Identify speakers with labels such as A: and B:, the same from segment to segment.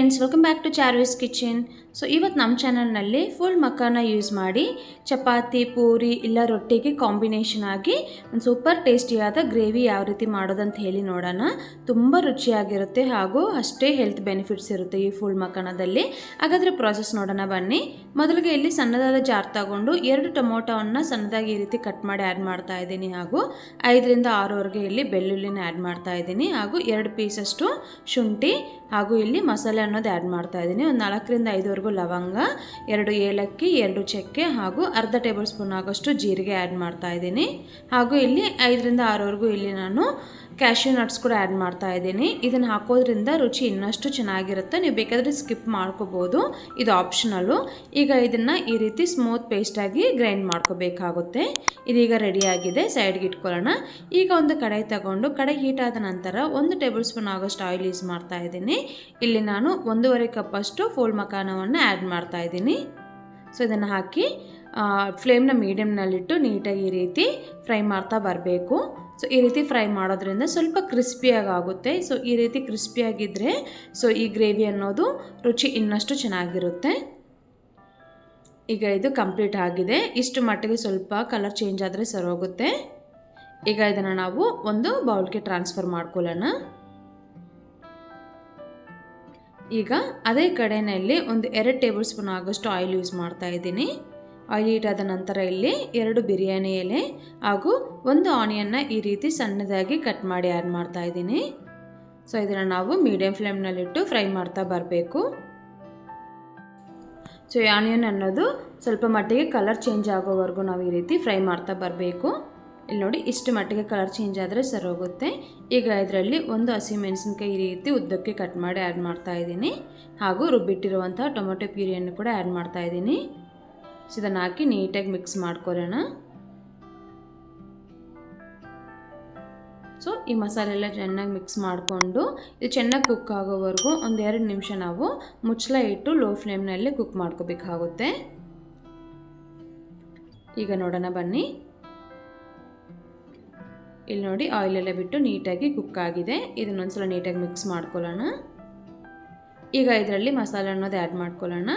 A: Friends, welcome back to Charvi's kitchen. So ಇವತ್ತು ನಮ್ಮ ಚಾನಲ್ನಲ್ಲಿ ಫುಲ್ ಮಕ್ಕಾನ ಯೂಸ್ ಮಾಡಿ ಚಪಾತಿ, ಪೂರಿ ಇಲ್ಲ ರೊಟ್ಟಿಗೆ ಕಾಂಬಿನೇಷನ್ ಆಗಿ ಒಂದು ಸೂಪರ್ ಟೇಸ್ಟಿಯಾದ ಗ್ರೇವಿ ಯಾವ ರೀತಿ ಮಾಡೋದಂತ ಹೇಳಿ ನೋಡೋಣ. ತುಂಬ ರುಚಿಯಾಗಿರುತ್ತೆ ಹಾಗೂ ಅಷ್ಟೇ ಹೆಲ್ತ್ ಬೆನಿಫಿಟ್ಸ್ ಇರುತ್ತೆ ಈ ಫುಲ್ ಮಕ್ಕಾನದಲ್ಲಿ. ಹಾಗಾದರೆ ಪ್ರಾಸೆಸ್ ನೋಡೋಣ ಬನ್ನಿ. ಮೊದಲಿಗೆ ಇಲ್ಲಿ ಸಣ್ಣದಾದ ಜಾರ್ ತಗೊಂಡು 2 ಟೊಮೊಟೊವನ್ನು ಸಣ್ಣದಾಗಿ ಈ ರೀತಿ ಕಟ್ ಮಾಡಿ ಆ್ಯಡ್ ಮಾಡ್ತಾ ಇದ್ದೀನಿ. ಹಾಗೂ 5ರಿಂದ 6ವರೆಗೆ ಇಲ್ಲಿ ಬೆಳ್ಳುಳ್ಳಿನ ಆ್ಯಡ್ ಮಾಡ್ತಾ ಇದ್ದೀನಿ. ಹಾಗೂ 2 ಪೀಸಷ್ಟು ಶುಂಠಿ ಹಾಗೂ ಇಲ್ಲಿ ಮಸಾಲೆ ಅನ್ನೋದು ಆ್ಯಡ್ ಮಾಡ್ತಾ ಇದ್ದೀನಿ. ಒಂದು 4ರಿಂದ 5ವರೆಗೂ ಲವಂಗ, 2 ಏಲಕ್ಕಿ, 2 ಚಕ್ಕೆ ಹಾಗೂ ಅರ್ಧ ಟೇಬಲ್ ಸ್ಪೂನ್ ಆಗೋಷ್ಟು ಜೀರಿಗೆ ಆ್ಯಡ್ ಮಾಡ್ತಾ ಇದ್ದೀನಿ. ಹಾಗೂ ಇಲ್ಲಿ 5ರಿಂದ 6ವರೆಗೂ ಇಲ್ಲಿ ನಾನು ಕ್ಯಾಶ್ಯೂ ನಟ್ಸ್ ಕೂಡ ಆ್ಯಡ್ ಮಾಡ್ತಾ ಇದ್ದೀನಿ. ಇದನ್ನು ಹಾಕೋದ್ರಿಂದ ರುಚಿ ಇನ್ನಷ್ಟು ಚೆನ್ನಾಗಿರುತ್ತೆ. ನೀವು ಬೇಕಾದರೆ ಸ್ಕಿಪ್ ಮಾಡ್ಕೋಬೋದು, ಇದು ಆಪ್ಷನಲ್ಲು. ಈಗ ಇದನ್ನು ಈ ರೀತಿ ಸ್ಮೂತ್ ಪೇಸ್ಟಾಗಿ ಗ್ರೈಂಡ್ ಮಾಡ್ಕೋಬೇಕಾಗುತ್ತೆ. ಇದೀಗ ರೆಡಿಯಾಗಿದೆ, ಸೈಡ್ಗೆ ಇಟ್ಕೊಳ್ಳೋಣ. ಈಗ ಒಂದು ಕಡಾಯಿ ತಗೊಂಡು ಕಡಾಯಿ ಹೀಟ್ ಆದ ನಂತರ 1 ಟೇಬಲ್ ಸ್ಪೂನ್ ಆಗೋಷ್ಟು ಆಯಿಲ್ ಯೂಸ್ ಮಾಡ್ತಾ ಇದ್ದೀನಿ. ಇಲ್ಲಿ ನಾನು 1.5 ಕಪ್ಪಷ್ಟು ಫೂಲ್ ಮಖಾನವನ್ನು ಆ್ಯಡ್ ಮಾಡ್ತಾ ಇದ್ದೀನಿ. ಸೊ ಇದನ್ನು ಹಾಕಿ ಫ್ಲೇಮ್ನ ಮೀಡಿಯಮ್ನಲ್ಲಿಟ್ಟು ನೀಟಾಗಿ ಈ ರೀತಿ ಫ್ರೈ ಮಾಡ್ತಾ ಬರಬೇಕು. ಸೊ ಈ ರೀತಿ ಫ್ರೈ ಮಾಡೋದ್ರಿಂದ ಸ್ವಲ್ಪ ಕ್ರಿಸ್ಪಿಯಾಗಿ ಆಗುತ್ತೆ. ಸೊ ಈ ರೀತಿ ಕ್ರಿಸ್ಪಿಯಾಗಿದ್ದರೆ ಸೊ ಈ ಗ್ರೇವಿ ಅನ್ನೋದು ರುಚಿ ಇನ್ನಷ್ಟು ಚೆನ್ನಾಗಿರುತ್ತೆ. ಈಗ ಇದು ಕಂಪ್ಲೀಟ್ ಆಗಿದೆ. ಇಷ್ಟು ಮಟ್ಟಿಗೆ ಸ್ವಲ್ಪ ಕಲರ್ ಚೇಂಜ್ ಆದರೆ ಸರೋಗುತ್ತೆ. ಈಗ ಇದನ್ನು ನಾವು ಒಂದು ಬೌಲ್ಗೆ ಟ್ರಾನ್ಸ್ಫರ್ ಮಾಡ್ಕೊಳ್ಳೋಣ. ಈಗ ಅದೇ ಕಡೆಯಲ್ಲಿ ಒಂದು 2 ಟೇಬಲ್ ಸ್ಪೂನ್ ಆಗೋಷ್ಟು ಆಯಿಲ್ ಯೂಸ್ ಮಾಡ್ತಾ ಇದ್ದೀನಿ. ಆಯಿಲ್ ಹೀಟ್ ಆದ ನಂತರ ಇಲ್ಲಿ 2 ಬಿರಿಯಾನಿ ಎಲೆ ಹಾಗೂ 1 ಆನಿಯನ್ನ ಈ ರೀತಿ ಸಣ್ಣದಾಗಿ ಕಟ್ ಮಾಡಿ ಆ್ಯಡ್ ಮಾಡ್ತಾ ಇದ್ದೀನಿ. ಸೊ ಇದನ್ನು ನಾವು ಮೀಡಿಯಂ ಫ್ಲೇಮ್ನಲ್ಲಿಟ್ಟು ಫ್ರೈ ಮಾಡ್ತಾ ಬರಬೇಕು. ಸೊ ಈ ಆನಿಯನ್ ಅನ್ನೋದು ಸ್ವಲ್ಪ ಮಟ್ಟಿಗೆ ಕಲರ್ ಚೇಂಜ್ ಆಗೋವರೆಗೂ ನಾವು ಈ ರೀತಿ ಫ್ರೈ ಮಾಡ್ತಾ ಬರಬೇಕು. ಇಲ್ಲಿ ನೋಡಿ, ಇಷ್ಟು ಮಟ್ಟಿಗೆ ಕಲರ್ ಚೇಂಜ್ ಆದರೆ ಸರೋಗುತ್ತೆ. ಈಗ ಇದರಲ್ಲಿ 1 ಹಸಿಮೆಣಸಿನಕಾಯಿ ಈ ರೀತಿ ಉದ್ದಕ್ಕೆ ಕಟ್ ಮಾಡಿ ಆ್ಯಡ್ ಮಾಡ್ತಾ ಇದ್ದೀನಿ. ಹಾಗೂ ರುಬ್ಬಿಟ್ಟಿರುವಂಥ ಟೊಮೊಟೊ ಪ್ಯೂರಿಯನ್ನು ಕೂಡ ಆ್ಯಡ್ ಮಾಡ್ತಾ ಇದ್ದೀನಿ. ಸೊ ಇದನ್ನು ಹಾಕಿ ನೀಟಾಗಿ ಮಿಕ್ಸ್ ಮಾಡ್ಕೊಳ್ಳೋಣ. ಸೊ ಈ ಮಸಾಲೆ ಎಲ್ಲ ಚೆನ್ನಾಗಿ ಮಿಕ್ಸ್ ಮಾಡಿಕೊಂಡು ಇದು ಚೆನ್ನಾಗಿ ಕುಕ್ ಆಗೋವರೆಗೂ ಒಂದು 2 ನಿಮಿಷ ನಾವು ಮುಚ್ಚಳ ಇಟ್ಟು ಲೋ ಫ್ಲೇಮ್ನಲ್ಲಿ ಕುಕ್ ಮಾಡ್ಕೋಬೇಕಾಗುತ್ತೆ. ಈಗ ನೋಡೋಣ ಬನ್ನಿ. ಇಲ್ಲಿ ನೋಡಿ, ಆಯಿಲ್ ಎಲ್ಲ ಬಿಟ್ಟು ನೀಟಾಗಿ ಕುಕ್ ಆಗಿದೆ. ಇದನ್ನೊಂದ್ಸಲ ನೀಟಾಗಿ ಮಿಕ್ಸ್ ಮಾಡ್ಕೊಳ್ಳೋಣ. ಈಗ ಇದರಲ್ಲಿ ಮಸಾಲೆ ಅನ್ನೋದು ಆ್ಯಡ್ ಮಾಡ್ಕೊಳ್ಳೋಣ.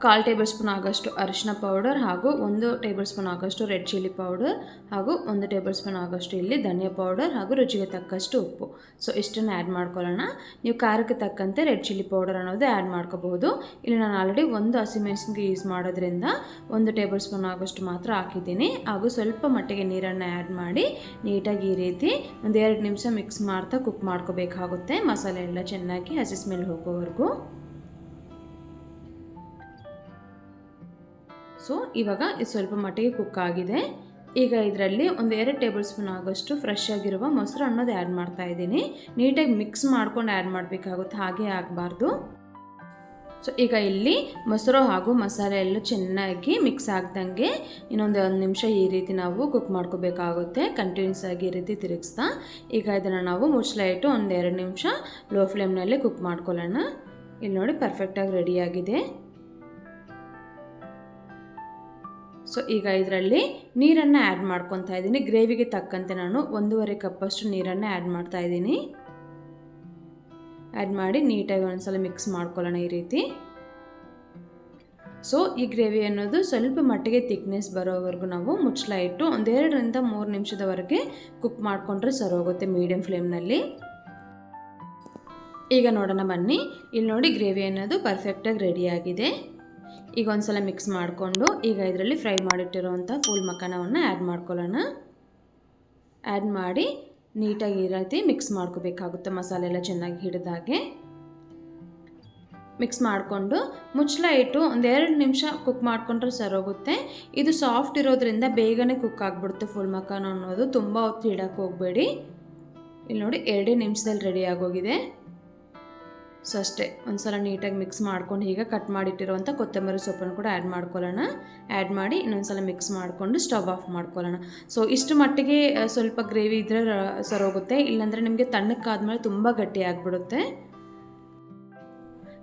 A: 1/4 ಟೇಬಲ್ ಸ್ಪೂನ್ ಆಗೋಷ್ಟು ಅರಿಶಿನ ಪೌಡರ್ ಹಾಗೂ 1 ಟೇಬಲ್ ಸ್ಪೂನ್ ಆಗೋಷ್ಟು ರೆಡ್ ಚಿಲ್ಲಿ ಪೌಡರ್ ಹಾಗೂ 1 ಟೇಬಲ್ ಸ್ಪೂನ್ ಆಗೋಷ್ಟು ಇಲ್ಲಿ ಧನಿಯಾ ಪೌಡರ್ ಹಾಗೂ ರುಚಿಗೆ ತಕ್ಕಷ್ಟು ಉಪ್ಪು. ಸೊ ಇಷ್ಟನ್ನು ಆ್ಯಡ್ ಮಾಡ್ಕೊಳ್ಳೋಣ. ನೀವು ಖಾರಕ್ಕೆ ತಕ್ಕಂತೆ ರೆಡ್ ಚಿಲ್ಲಿ ಪೌಡರ್ ಅನ್ನೋದು ಆ್ಯಡ್ ಮಾಡ್ಕೋಬಹುದು. ಇಲ್ಲಿ ನಾನು ಆಲ್ರೆಡಿ 1 ಹಸಿಮೆಣಸಿನಕಾಯಿ ಯೂಸ್ ಮಾಡೋದ್ರಿಂದ 1 ಟೇಬಲ್ ಸ್ಪೂನ್ ಆಗೋಷ್ಟು ಮಾತ್ರ ಹಾಕಿದ್ದೀನಿ. ಹಾಗೂ ಸ್ವಲ್ಪ ಮಟ್ಟಿಗೆ ನೀರನ್ನು ಆ್ಯಡ್ ಮಾಡಿ ನೀಟಾಗಿ ಈ ರೀತಿ ಒಂದು 2 ನಿಮಿಷ ಮಿಕ್ಸ್ ಮಾಡ್ತಾ ಕುಕ್ ಮಾಡ್ಕೋಬೇಕಾಗುತ್ತೆ. ಮಸಾಲೆ ಎಲ್ಲ ಚೆನ್ನಾಗಿ ಹಸಿ ಸ್ಮೆಲ್ ಹೋಗೋವರೆಗೂ. ಸೊ ಇವಾಗ ಇದು ಸ್ವಲ್ಪ ಮಟ್ಟಿಗೆ ಕುಕ್ ಆಗಿದೆ. ಈಗ ಇದರಲ್ಲಿ ಒಂದು 2 ಟೇಬಲ್ ಸ್ಪೂನ್ ಆಗೋಷ್ಟು ಫ್ರೆಶ್ ಆಗಿರುವ ಮೊಸರು ಅನ್ನೋದು ಆ್ಯಡ್ ಮಾಡ್ತಾ ಇದ್ದೀನಿ. ನೀಟಾಗಿ ಮಿಕ್ಸ್ ಮಾಡ್ಕೊಂಡು ಆ್ಯಡ್ ಮಾಡಬೇಕಾಗುತ್ತೆ, ಹಾಗೆ ಆಗಬಾರ್ದು. ಸೊ ಈಗ ಇಲ್ಲಿ ಮೊಸರು ಹಾಗೂ ಮಸಾಲೆ ಎಲ್ಲ ಚೆನ್ನಾಗಿ ಮಿಕ್ಸ್ ಆಗ್ದಂಗೆ ಇನ್ನೊಂದು 1 ನಿಮಿಷ ಈ ರೀತಿ ನಾವು ಕುಕ್ ಮಾಡ್ಕೋಬೇಕಾಗುತ್ತೆ, ಕಂಟಿನ್ಯೂಸ್ ಆಗಿ ಈ ರೀತಿ ತಿರುಗಿಸ್ತಾ. ಈಗ ಇದನ್ನು ನಾವು ಮುಚ್ಚಳ ಇಟ್ಟು ಒಂದು 2 ನಿಮಿಷ ಲೋ ಫ್ಲೇಮ್ನಲ್ಲಿ ಕುಕ್ ಮಾಡ್ಕೊಳ್ಳೋಣ. ಇಲ್ಲಿ ನೋಡಿ, ಪರ್ಫೆಕ್ಟಾಗಿ ರೆಡಿಯಾಗಿದೆ. ಸೊ ಈಗ ಇದರಲ್ಲಿ ನೀರನ್ನು ಆ್ಯಡ್ ಮಾಡ್ಕೊತಾ ಇದ್ದೀನಿ. ಗ್ರೇವಿಗೆ ತಕ್ಕಂತೆ ನಾನು 1.5 ಕಪ್ಪಷ್ಟು ನೀರನ್ನು ಆ್ಯಡ್ ಮಾಡ್ತಾ ಇದ್ದೀನಿ. ಆ್ಯಡ್ ಮಾಡಿ ನೀಟಾಗಿ ಒಂದ್ಸಲ ಮಿಕ್ಸ್ ಮಾಡ್ಕೊಳ್ಳೋಣ ಈ ರೀತಿ. ಸೊ ಈ ಗ್ರೇವಿ ಅನ್ನೋದು ಸ್ವಲ್ಪ ಮಟ್ಟಿಗೆ ಥಿಕ್ನೆಸ್ ಬರೋವರೆಗೂ ನಾವು ಮುಚ್ಚಳ ಇಟ್ಟು ಒಂದು 2ರಿಂದ 3 ನಿಮಿಷದವರೆಗೆ ಕುಕ್ ಮಾಡಿಕೊಂಡ್ರೆ ಸರೋಗುತ್ತೆ ಮೀಡಿಯಂ ಫ್ಲೇಮ್ನಲ್ಲಿ. ಈಗ ನೋಡೋಣ ಬನ್ನಿ. ಇಲ್ಲಿ ನೋಡಿ, ಗ್ರೇವಿ ಅನ್ನೋದು ಪರ್ಫೆಕ್ಟಾಗಿ ರೆಡಿಯಾಗಿದೆ. ಈಗ ಒಂದ್ಸಲ ಮಿಕ್ಸ್ ಮಾಡಿಕೊಂಡು ಈಗ ಇದರಲ್ಲಿ ಫ್ರೈ ಮಾಡಿಟ್ಟಿರುವಂಥ ಫುಲ್ ಮಖಾನವನ್ನು ಆ್ಯಡ್ ಮಾಡ್ಕೊಳ್ಳೋಣ. ಆ್ಯಡ್ ಮಾಡಿ ನೀಟಾಗಿ ಈ ರೀತಿ ಮಿಕ್ಸ್ ಮಾಡ್ಕೋಬೇಕಾಗುತ್ತೆ, ಮಸಾಲೆ ಎಲ್ಲ ಚೆನ್ನಾಗಿ ಹಿಡಿದಾಗೆ ಮಿಕ್ಸ್ ಮಾಡಿಕೊಂಡು ಮುಚ್ಚಳ ಇಟ್ಟು ಒಂದು 2 ನಿಮಿಷ ಕುಕ್ ಮಾಡಿಕೊಂಡ್ರೆ ಸರೋಗುತ್ತೆ. ಇದು ಸಾಫ್ಟ್ ಇರೋದ್ರಿಂದ ಬೇಗನೆ ಕುಕ್ ಆಗಿಬಿಡುತ್ತೆ ಫುಲ್ ಮಖಾನ ಅನ್ನೋದು. ತುಂಬ ಹೊತ್ತು ಇಡೋಕ್ಕೆ ಹೋಗಬೇಡಿ. ಇಲ್ಲಿ ನೋಡಿ, 2 ನಿಮಿಷದಲ್ಲಿ ರೆಡಿ ಆಗೋಗಿದೆ. ಸೊ ಅಷ್ಟೇ, ಒಂದ್ಸಲ ನೀಟಾಗಿ ಮಿಕ್ಸ್ ಮಾಡ್ಕೊಂಡು ಈಗ ಕಟ್ ಮಾಡಿಟ್ಟಿರುವಂಥ ಕೊತ್ತಂಬರಿ ಸೊಪ್ಪನ್ನು ಕೂಡ ಆ್ಯಡ್ ಮಾಡ್ಕೊಳ್ಳೋಣ. ಆ್ಯಡ್ ಮಾಡಿ ಇನ್ನೊಂದ್ಸಲ ಮಿಕ್ಸ್ ಮಾಡಿಕೊಂಡು ಸ್ಟವ್ ಆಫ್ ಮಾಡ್ಕೊಳ್ಳೋಣ. ಸೊ ಇಷ್ಟು ಮಟ್ಟಿಗೆ ಸ್ವಲ್ಪ ಗ್ರೇವಿ ಇದ್ದರೆ ಸರೋಗುತ್ತೆ, ಇಲ್ಲಾಂದರೆ ನಿಮಗೆ ತಣ್ಣಕ್ಕಾದ್ಮೇಲೆ ತುಂಬ ಗಟ್ಟಿ ಆಗಿಬಿಡುತ್ತೆ.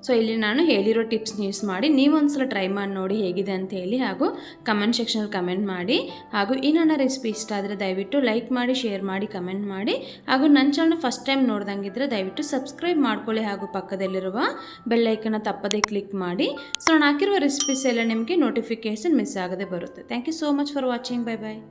A: ಸೊ ಇಲ್ಲಿ ನಾನು ಹೇಳಿರೋ ಟಿಪ್ಸ್ನ ಯೂಸ್ ಮಾಡಿ ನೀವು ಒಂದ್ಸಲ ಟ್ರೈ ಮಾಡಿ ನೋಡಿ ಹೇಗಿದೆ ಅಂತ ಹೇಳಿ, ಹಾಗೂ ಕಮೆಂಟ್ ಸೆಕ್ಷನಲ್ಲಿ ಕಮೆಂಟ್ ಮಾಡಿ. ಹಾಗೂ ಈ ನನ್ನ ರೆಸಿಪಿ ಇಷ್ಟ ಆದರೆ ದಯವಿಟ್ಟು ಲೈಕ್ ಮಾಡಿ, ಶೇರ್ ಮಾಡಿ, ಕಮೆಂಟ್ ಮಾಡಿ. ಹಾಗೂ ನನ್ನ ಚಾನಲ್ ಫಸ್ಟ್ ಟೈಮ್ ನೋಡ್ದಂಗಿದ್ರೆ ದಯವಿಟ್ಟು ಸಬ್ಸ್ಕ್ರೈಬ್ ಮಾಡ್ಕೊಳ್ಳಿ, ಹಾಗೂ ಪಕ್ಕದಲ್ಲಿರುವ ಬೆಲ್ ಐಕನ್ನ ತಪ್ಪದೇ ಕ್ಲಿಕ್ ಮಾಡಿ. ಸೊ ನಾನು ಹಾಕಿರುವ ರೆಸಿಪೀಸ್ ಎಲ್ಲ ನಿಮಗೆ ನೋಟಿಫಿಕೇಷನ್ ಮಿಸ್ ಆಗದೆ ಬರುತ್ತೆ. Thank you so much for watching. Bye bye.